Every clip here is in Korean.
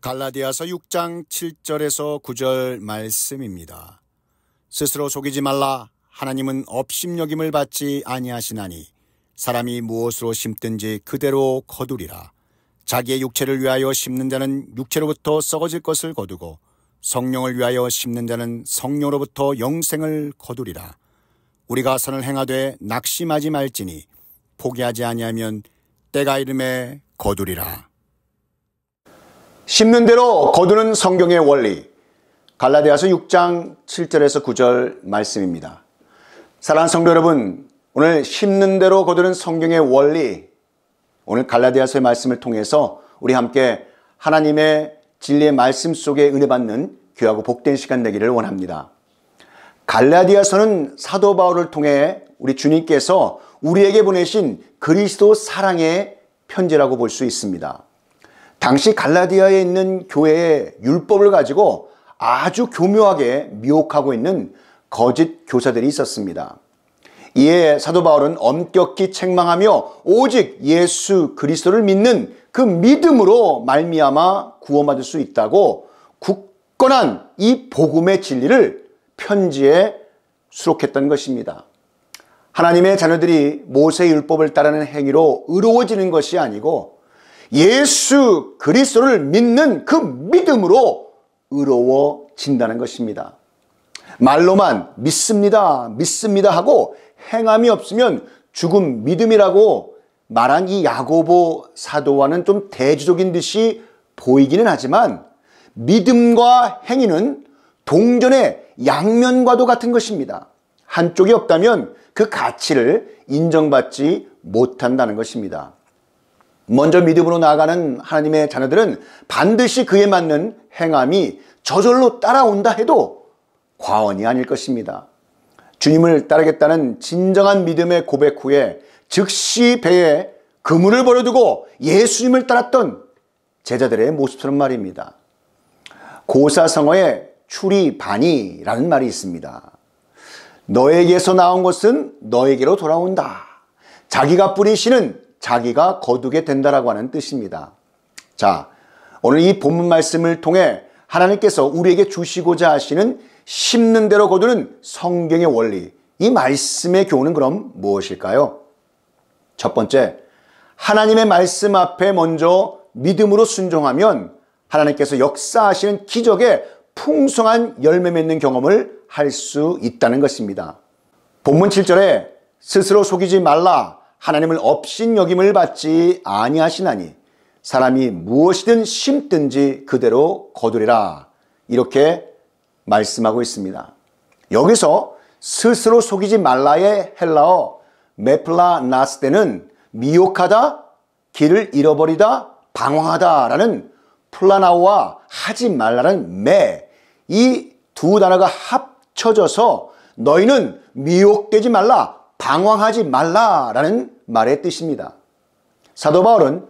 갈라디아서 6장 7절에서 9절 말씀입니다. 스스로 속이지 말라. 하나님은 업심여김을 받지 아니하시나니 사람이 무엇으로 심든지 그대로 거두리라. 자기의 육체를 위하여 심는 자는 육체로부터 썩어질 것을 거두고 성령을 위하여 심는 자는 성령으로부터 영생을 거두리라. 우리가 선을 행하되 낙심하지 말지니 포기하지 아니하면 때가 이름에 거두리라. 심는 대로 거두는 성경의 원리, 갈라디아서 6장 7절에서 9절 말씀입니다. 사랑하는 성도 여러분, 오늘 심는 대로 거두는 성경의 원리, 오늘 갈라디아서의 말씀을 통해서 우리 함께 하나님의 진리의 말씀 속에 은혜 받는 귀하고 복된 시간 되기를 원합니다. 갈라디아서는 사도 바울을 통해 우리 주님께서 우리에게 보내신 그리스도 사랑의 편지라고 볼 수 있습니다. 당시 갈라디아에 있는 교회의 율법을 가지고 아주 교묘하게 미혹하고 있는 거짓 교사들이 있었습니다. 이에 사도 바울은 엄격히 책망하며 오직 예수 그리스도를 믿는 그 믿음으로 말미암아 구원받을 수 있다고 굳건한 이 복음의 진리를 편지에 수록했던 것입니다. 하나님의 자녀들이 모세의 율법을 따르는 행위로 의로워지는 것이 아니고 예수 그리스도를 믿는 그 믿음으로 의로워진다는 것입니다. 말로만 믿습니다, 믿습니다 하고 행함이 없으면 죽은 믿음이라고 말한 이 야고보 사도와는 좀 대조적인 듯이 보이기는 하지만 믿음과 행위는 동전의 양면과도 같은 것입니다. 한쪽이 없다면 그 가치를 인정받지 못한다는 것입니다. 먼저 믿음으로 나아가는 하나님의 자녀들은 반드시 그에 맞는 행함이 저절로 따라온다 해도 과언이 아닐 것입니다. 주님을 따르겠다는 진정한 믿음의 고백 후에 즉시 배에 그물을 버려두고 예수님을 따랐던 제자들의 모습처럼 말입니다. 고사성어에 추리반이라는 말이 있습니다. 너에게서 나온 것은 너에게로 돌아온다. 자기가 뿌린 씨는 자기가 거두게 된다라고 하는 뜻입니다. 자, 오늘 이 본문 말씀을 통해 하나님께서 우리에게 주시고자 하시는 심는 대로 거두는 성경의 원리, 이 말씀의 교훈은 그럼 무엇일까요? 첫 번째, 하나님의 말씀 앞에 먼저 믿음으로 순종하면 하나님께서 역사하시는 기적의 풍성한 열매 맺는 경험을 할 수 있다는 것입니다. 본문 7절에 스스로 속이지 말라. 하나님을 업신여김을 받지 아니하시나니 사람이 무엇이든 심든지 그대로 거두리라. 이렇게 말씀하고 있습니다. 여기서 스스로 속이지 말라의 헬라어 메플라나스테는 미혹하다, 길을 잃어버리다, 방황하다라는 플라나오와 하지 말라는 매, 이 두 단어가 합쳐져서 너희는 미혹되지 말라, 방황하지 말라라는 말의 뜻입니다. 사도 바울은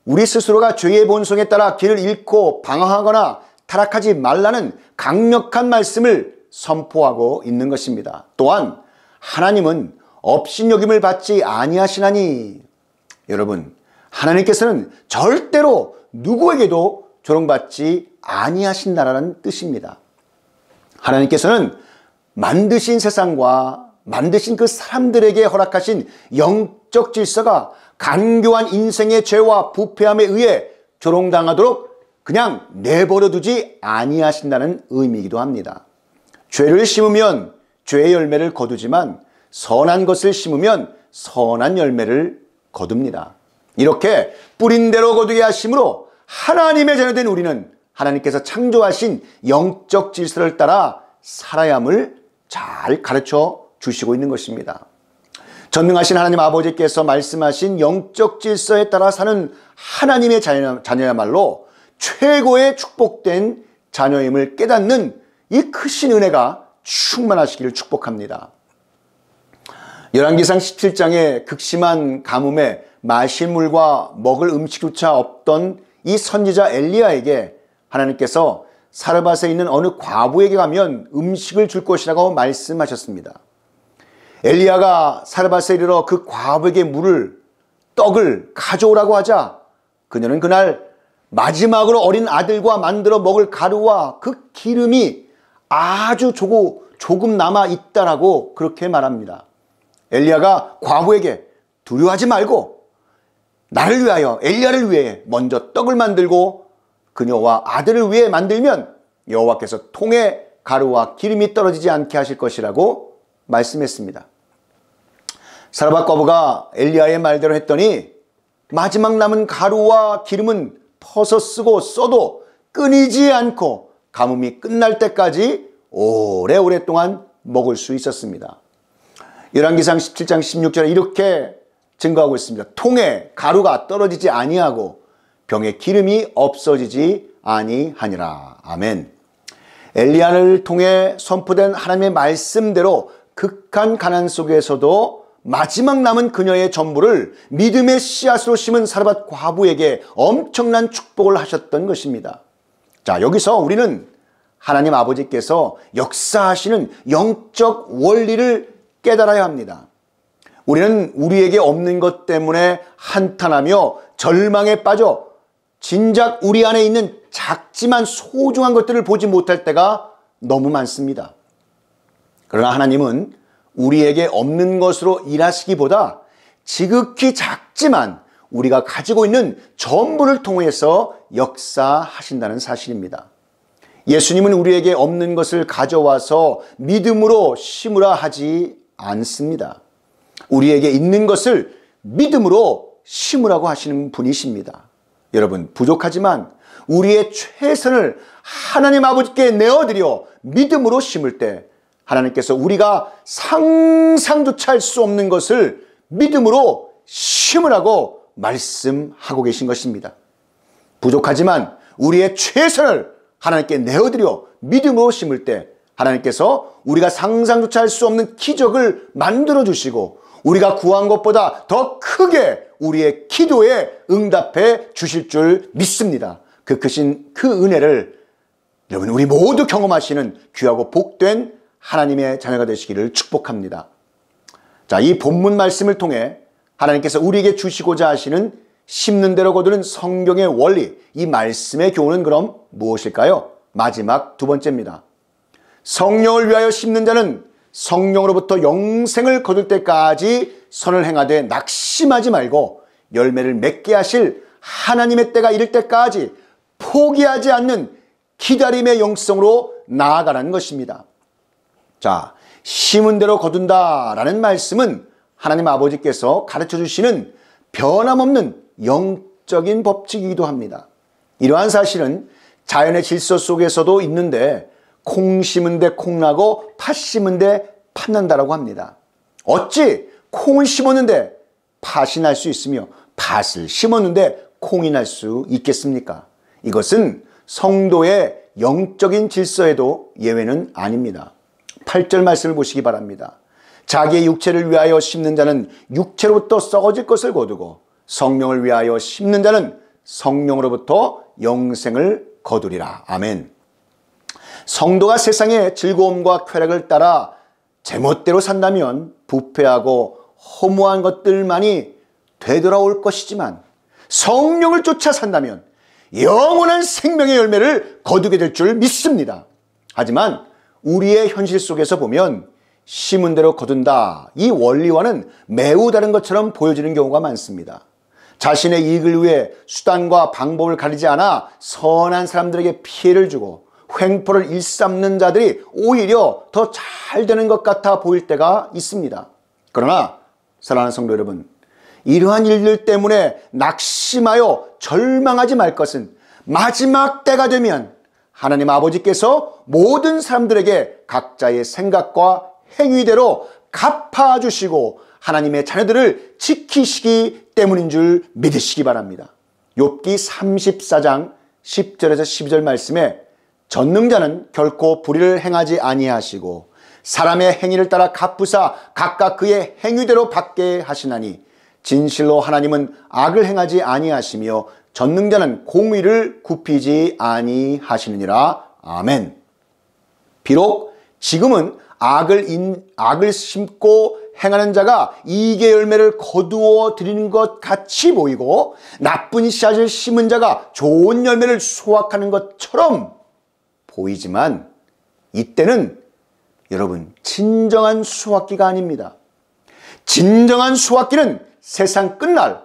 우리 스스로가 죄의 본성에 따라 길을 잃고 방황하거나 타락하지 말라는 강력한 말씀을 선포하고 있는 것입니다. 또한 하나님은 업신여김을 받지 아니하시나니, 여러분, 하나님께서는 절대로 누구에게도 조롱받지 아니하신다라는 뜻입니다. 하나님께서는 만드신 세상과 만드신 그 사람들에게 허락하신 영적 질서가 간교한 인생의 죄와 부패함에 의해 조롱당하도록 그냥 내버려 두지 아니하신다는 의미이기도 합니다. 죄를 심으면 죄의 열매를 거두지만 선한 것을 심으면 선한 열매를 거둡니다. 이렇게 뿌린 대로 거두게 하심으로 하나님의 자녀된 우리는 하나님께서 창조하신 영적 질서를 따라 살아야 함을 잘 가르쳐 주시고 있는 것입니다. 전능하신 하나님 아버지께서 말씀하신 영적 질서에 따라 사는 하나님의 자녀야말로 최고의 축복된 자녀임을 깨닫는 이 크신 은혜가 충만하시기를 축복합니다. 열왕기상 17장의 극심한 가뭄에 마실 물과 먹을 음식조차 없던 이 선지자 엘리야에게 하나님께서 사르밧에 있는 어느 과부에게 가면 음식을 줄 것이라고 말씀하셨습니다. 엘리야가 사르밧에 이르러 그 과부에게 떡을 가져오라고 하자 그녀는 그날 마지막으로 어린 아들과 만들어 먹을 가루와 그 기름이 아주 조금 남아 있다라고 그렇게 말합니다. 엘리야가 과부에게 두려워하지 말고 나를 위하여, 엘리야를 위해 먼저 떡을 만들고 그녀와 아들을 위해 만들면 여호와께서 통에 가루와 기름이 떨어지지 않게 하실 것이라고 말씀했습니다. 사르밧 과부가 엘리야의 말대로 했더니 마지막 남은 가루와 기름은 퍼서 쓰고 써도 끊이지 않고 가뭄이 끝날 때까지 오래오랫동안 먹을 수 있었습니다. 열왕기상 17장 16절에 이렇게 증거하고 있습니다. 통에 가루가 떨어지지 아니하고 병에 기름이 없어지지 아니하니라. 아멘. 엘리야를 통해 선포된 하나님의 말씀대로 극한 가난 속에서도 마지막 남은 그녀의 전부를 믿음의 씨앗으로 심은 사르밧 과부에게 엄청난 축복을 하셨던 것입니다. 자, 여기서 우리는 하나님 아버지께서 역사하시는 영적 원리를 깨달아야 합니다. 우리는 우리에게 없는 것 때문에 한탄하며 절망에 빠져 진작 우리 안에 있는 작지만 소중한 것들을 보지 못할 때가 너무 많습니다. 그러나 하나님은 우리에게 없는 것으로 일하시기보다 지극히 작지만 우리가 가지고 있는 전부를 통해서 역사하신다는 사실입니다. 예수님은 우리에게 없는 것을 가져와서 믿음으로 심으라 하지 않습니다. 우리에게 있는 것을 믿음으로 심으라고 하시는 분이십니다. 여러분, 부족하지만 우리의 최선을 하나님 아버지께 내어드려 믿음으로 심을 때 하나님께서 우리가 상상조차 할 수 없는 것을 믿음으로 심으라고 말씀하고 계신 것입니다. 부족하지만 우리의 최선을 하나님께 내어드려 믿음으로 심을 때 하나님께서 우리가 상상조차 할 수 없는 기적을 만들어 주시고 우리가 구한 것보다 더 크게 우리의 기도에 응답해 주실 줄 믿습니다. 그 크신 그 은혜를 여러분 우리 모두 경험하시는 귀하고 복된 하나님의 자녀가 되시기를 축복합니다. 자, 이 본문 말씀을 통해 하나님께서 우리에게 주시고자 하시는 심는 대로 거두는 성경의 원리, 이 말씀의 교훈은 그럼 무엇일까요? 마지막 두 번째입니다. 성령을 위하여 심는 자는 성령으로부터 영생을 거둘 때까지 선을 행하되 낙심하지 말고 열매를 맺게 하실 하나님의 때가 이를 때까지 포기하지 않는 기다림의 영성으로 나아가라는 것입니다. 자, 심은 대로 거둔다라는 말씀은 하나님 아버지께서 가르쳐 주시는 변함없는 영적인 법칙이기도 합니다. 이러한 사실은 자연의 질서 속에서도 있는데 콩 심은 데 콩 나고 팥 심은 데 팥 난다라고 합니다. 어찌 콩을 심었는데 팥이 날 수 있으며 팥을 심었는데 콩이 날 수 있겠습니까? 이것은 성도의 영적인 질서에도 예외는 아닙니다. 8절 말씀을 보시기 바랍니다. 자기의 육체를 위하여 심는 자는 육체로부터 썩어질 것을 거두고 성령을 위하여 심는 자는 성령으로부터 영생을 거두리라. 아멘. 성도가 세상의 즐거움과 쾌락을 따라 제멋대로 산다면 부패하고 허무한 것들만이 되돌아올 것이지만 성령을 쫓아 산다면 영원한 생명의 열매를 거두게 될 줄 믿습니다. 하지만 우리의 현실 속에서 보면 심은 대로 거둔다, 이 원리와는 매우 다른 것처럼 보여지는 경우가 많습니다. 자신의 이익을 위해 수단과 방법을 가리지 않아 선한 사람들에게 피해를 주고 횡포를 일삼는 자들이 오히려 더 잘 되는 것 같아 보일 때가 있습니다. 그러나 사랑하는 성도 여러분, 이러한 일들 때문에 낙심하여 절망하지 말 것은 마지막 때가 되면 하나님 아버지께서 모든 사람들에게 각자의 생각과 행위대로 갚아주시고 하나님의 자녀들을 지키시기 때문인 줄 믿으시기 바랍니다. 욥기 34장 10절에서 12절 말씀에 전능자는 결코 불의를 행하지 아니하시고 사람의 행위를 따라 갚으사 각각 그의 행위대로 받게 하시나니 진실로 하나님은 악을 행하지 아니하시며 전능자는 공의를 굽히지 아니하시느니라. 아멘. 비록 지금은 악을 심고 행하는 자가 이계 열매를 거두어 드리는 것 같이 보이고 나쁜 씨앗을 심은 자가 좋은 열매를 수확하는 것처럼 보이지만 이때는 여러분 진정한 수확기가 아닙니다. 진정한 수확기는 세상 끝날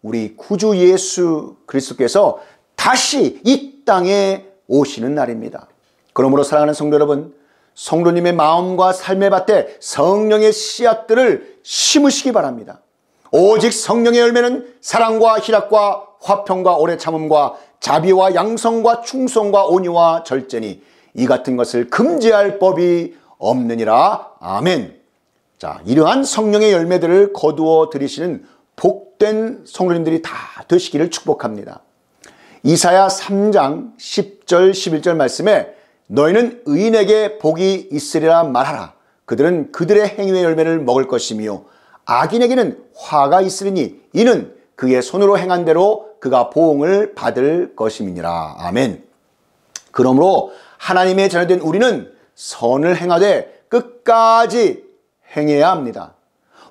우리 구주 예수 그리스도께서 다시 이 땅에 오시는 날입니다. 그러므로 사랑하는 성도 여러분, 성도님의 마음과 삶의 밭에 성령의 씨앗들을 심으시기 바랍니다. 오직 성령의 열매는 사랑과 희락과 화평과 오래 참음과 자비와 양성과 충성과 온유와 절제니 이 같은 것을 금지할 법이 없느니라. 아멘. 자, 이러한 성령의 열매들을 거두어 들이시는 복된 성도님들이 다 되시기를 축복합니다. 이사야 3장 10절 11절 말씀에 너희는 의인에게 복이 있으리라 말하라. 그들은 그들의 행위의 열매를 먹을 것이며 악인에게는 화가 있으리니 이는 그의 손으로 행한 대로 그가 보응을 받을 것임이니라. 아멘. 그러므로 하나님의 자녀된 우리는 선을 행하되 끝까지 행해야 합니다.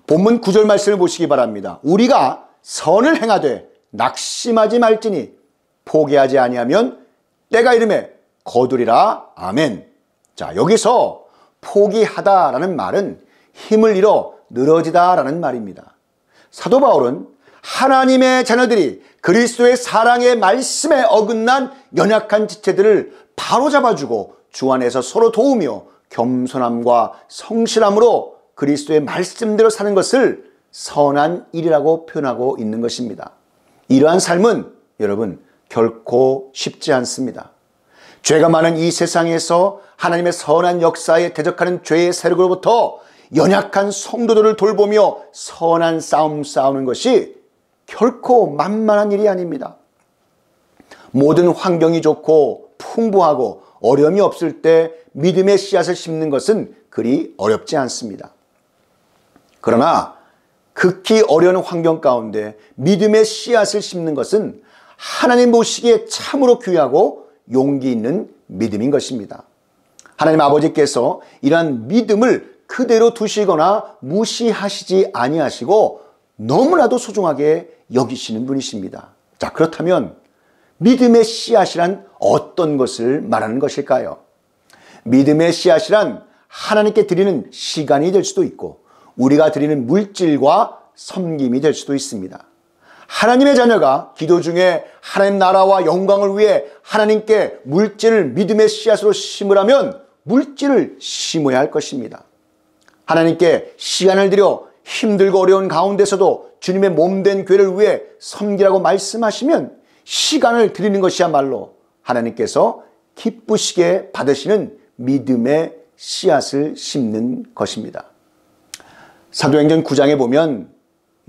본문 9절 말씀을 보시기 바랍니다. 우리가 선을 행하되 낙심하지 말지니 포기하지 아니하면 때가 이름에 거두리라. 아멘. 자, 여기서 포기하다라는 말은 힘을 잃어 늘어지다라는 말입니다. 사도 바울은 하나님의 자녀들이 그리스도의 사랑의 말씀에 어긋난 연약한 지체들을 바로잡아주고 주 안에서 서로 도우며 겸손함과 성실함으로 그리스도의 말씀대로 사는 것을 선한 일이라고 표현하고 있는 것입니다. 이러한 삶은 여러분 결코 쉽지 않습니다. 죄가 많은 이 세상에서 하나님의 선한 역사에 대적하는 죄의 세력으로부터 연약한 성도들을 돌보며 선한 싸움 싸우는 것이 결코 만만한 일이 아닙니다. 모든 환경이 좋고 풍부하고 어려움이 없을 때 믿음의 씨앗을 심는 것은 그리 어렵지 않습니다. 그러나 극히 어려운 환경 가운데 믿음의 씨앗을 심는 것은 하나님 보시기에 참으로 귀하고 용기 있는 믿음인 것입니다. 하나님 아버지께서 이러한 믿음을 그대로 두시거나 무시하시지 아니하시고 너무나도 소중하게 여기시는 분이십니다. 자, 그렇다면 믿음의 씨앗이란 어떤 것을 말하는 것일까요? 믿음의 씨앗이란 하나님께 드리는 시간이 될 수도 있고 우리가 드리는 물질과 섬김이 될 수도 있습니다. 하나님의 자녀가 기도 중에 하나님 나라와 영광을 위해 하나님께 물질을 믿음의 씨앗으로 심으라면 물질을 심어야 할 것입니다. 하나님께 시간을 들여 힘들고 어려운 가운데서도 주님의 몸된 교회를 위해 섬기라고 말씀하시면 시간을 드리는 것이야말로 하나님께서 기쁘시게 받으시는 믿음의 씨앗을 심는 것입니다. 사도행전 9장에 보면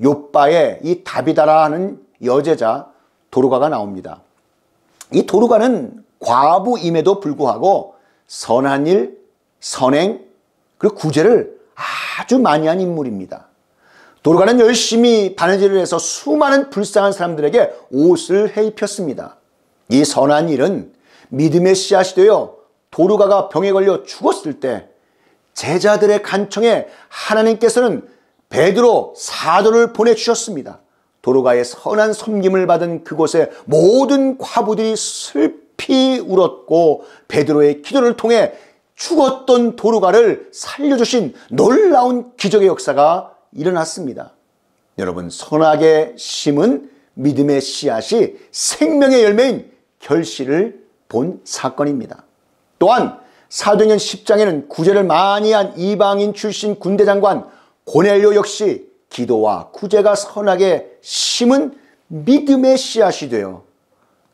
욥바의 이 다비다라 하는 여제자 도르가가 나옵니다. 이 도르가는 과부임에도 불구하고 선한 일, 선행, 그리고 구제를 아주 많이 한 인물입니다. 도르가는 열심히 바느질을 해서 수많은 불쌍한 사람들에게 옷을 해입혔습니다. 이 선한 일은 믿음의 씨앗이 되어 도르가가 병에 걸려 죽었을 때 제자들의 간청에 하나님께서는 베드로 사도를 보내주셨습니다. 도르가의 선한 섬김을 받은 그곳에 모든 과부들이 슬피 울었고 베드로의 기도를 통해 죽었던 도르가를 살려주신 놀라운 기적의 역사가 일어났습니다. 여러분, 선하게 심은 믿음의 씨앗이 생명의 열매인 결실을 본 사건입니다. 또한 사도행전 10장에는 구제를 많이 한 이방인 출신 군대장관 고넬료 역시 기도와 구제가 선하게 심은 믿음의 씨앗이 되어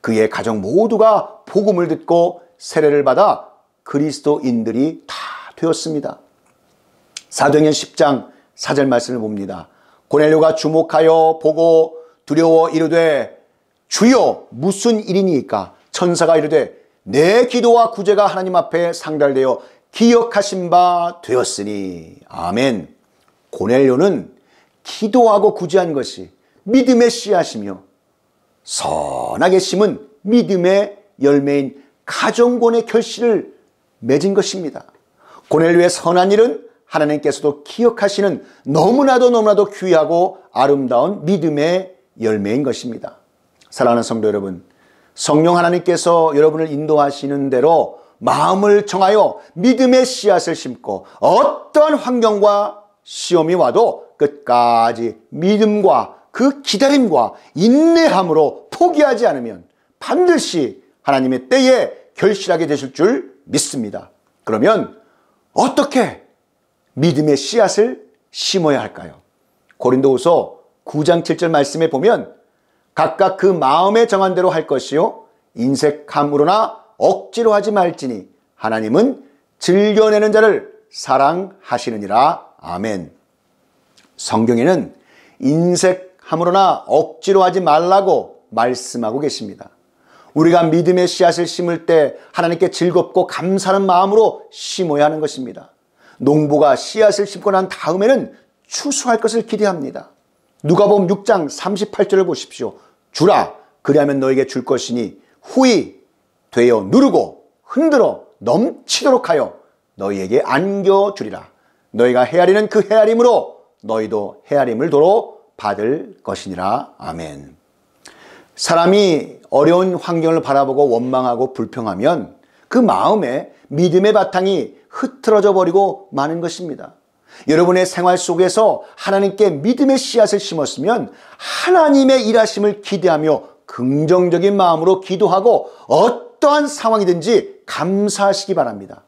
그의 가정 모두가 복음을 듣고 세례를 받아 그리스도인들이 다 되었습니다. 사도행전 10장 4절 말씀을 봅니다. 고넬료가 주목하여 보고 두려워 이르되 주여 무슨 일이니까? 천사가 이르되 내 기도와 구제가 하나님 앞에 상달되어 기억하신 바 되었으니. 아멘. 고넬료는 기도하고 구제한 것이 믿음의 씨앗이며 선하게 심은 믿음의 열매인 가정권의 결실을 맺은 것입니다. 고넬료의 선한 일은 하나님께서도 기억하시는 너무나도 귀하고 아름다운 믿음의 열매인 것입니다. 사랑하는 성도 여러분, 성령 하나님께서 여러분을 인도하시는 대로 마음을 정하여 믿음의 씨앗을 심고 어떠한 환경과 시험이 와도 끝까지 믿음과 그 기다림과 인내함으로 포기하지 않으면 반드시 하나님의 때에 결실하게 되실 줄 믿습니다. 그러면 어떻게 믿음의 씨앗을 심어야 할까요? 고린도후서 9장 7절 말씀에 보면 각각 그 마음에 정한 대로 할 것이요 인색함으로나 억지로 하지 말지니 하나님은 즐겨내는 자를 사랑하시느니라. 아멘. 성경에는 인색함으로나 억지로 하지 말라고 말씀하고 계십니다. 우리가 믿음의 씨앗을 심을 때 하나님께 즐겁고 감사하는 마음으로 심어야 하는 것입니다. 농부가 씨앗을 심고 난 다음에는 추수할 것을 기대합니다. 누가복음 6장 38절을 보십시오. 주라 그리하면 너에게 줄 것이니 후히 되어 누르고 흔들어 넘치도록 하여 너희에게 안겨주리라. 너희가 헤아리는 그 헤아림으로 너희도 헤아림을 도로 받을 것이니라. 아멘. 사람이 어려운 환경을 바라보고 원망하고 불평하면 그 마음에 믿음의 바탕이 흐트러져 버리고 마는 것입니다. 여러분의 생활 속에서 하나님께 믿음의 씨앗을 심었으면 하나님의 일하심을 기대하며 긍정적인 마음으로 기도하고 어떠한 상황이든지 감사하시기 바랍니다.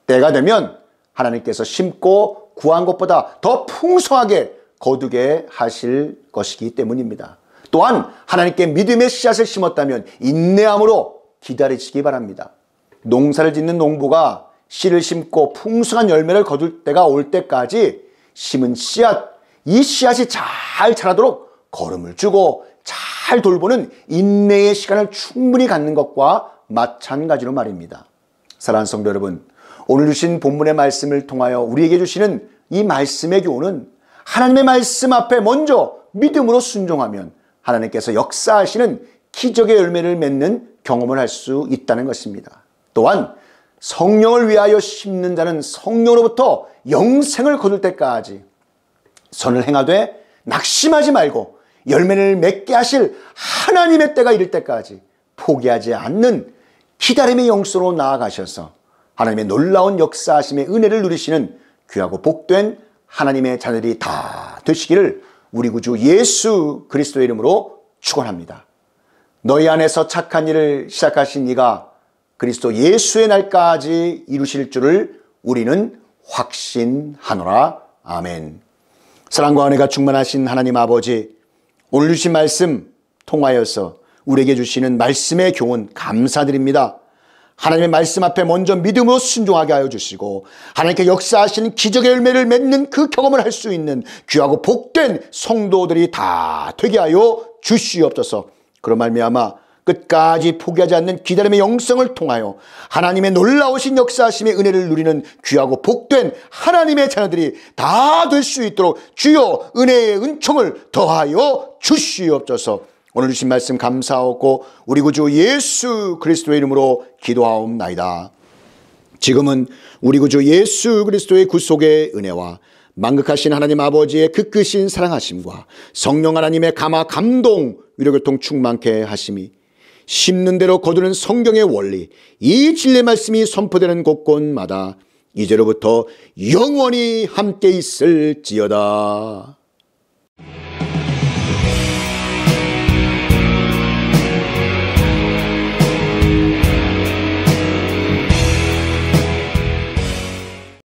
때가 되면 하나님께서 심고 구한 것보다 더 풍성하게 거두게 하실 것이기 때문입니다. 또한 하나님께 믿음의 씨앗을 심었다면 인내함으로 기다리시기 바랍니다. 농사를 짓는 농부가 씨를 심고 풍성한 열매를 거둘 때가 올 때까지 심은 씨앗, 이 씨앗이 잘 자라도록 거름을 주고 잘 돌보는 인내의 시간을 충분히 갖는 것과 마찬가지로 말입니다. 사랑하는 성도 여러분, 오늘 주신 본문의 말씀을 통하여 우리에게 주시는 이 말씀의 교훈은 하나님의 말씀 앞에 먼저 믿음으로 순종하면 하나님께서 역사하시는 기적의 열매를 맺는 경험을 할 수 있다는 것입니다. 또한 성령을 위하여 심는 자는 성령으로부터 영생을 거둘 때까지 선을 행하되 낙심하지 말고 열매를 맺게 하실 하나님의 때가 이를 때까지 포기하지 않는 기다림의 영성으로 나아가셔서 하나님의 놀라운 역사하심의 은혜를 누리시는 귀하고 복된 하나님의 자녀들이 다 되시기를 우리 구주 예수 그리스도의 이름으로 축원합니다. 너희 안에서 착한 일을 시작하신 이가 그리스도 예수의 날까지 이루실 줄을 우리는 확신하노라. 아멘. 사랑과 은혜가 충만하신 하나님 아버지, 오늘 주신 말씀 통하여서 우리에게 주시는 말씀의 교훈 감사드립니다. 하나님의 말씀 앞에 먼저 믿음으로 순종하게 하여 주시고 하나님께 역사하시는 기적의 열매를 맺는 그 경험을 할 수 있는 귀하고 복된 성도들이 다 되게 하여 주시옵소서. 그런 말미암아 끝까지 포기하지 않는 기다림의 영성을 통하여 하나님의 놀라우신 역사하심의 은혜를 누리는 귀하고 복된 하나님의 자녀들이 다 될 수 있도록 주여 은혜의 은총을 더하여 주시옵소서. 오늘 주신 말씀 감사하고 우리 구주 예수 그리스도의 이름으로 기도하옵나이다. 지금은 우리 구주 예수 그리스도의 구속의 은혜와 만극하신 하나님 아버지의 극크신 사랑하심과 성령 하나님의 감화 감동 위로교통 충만케 하심이 심는 대로 거두는 성경의 원리, 이 진리의 말씀이 선포되는 곳곳마다 이제로부터 영원히 함께 있을지어다.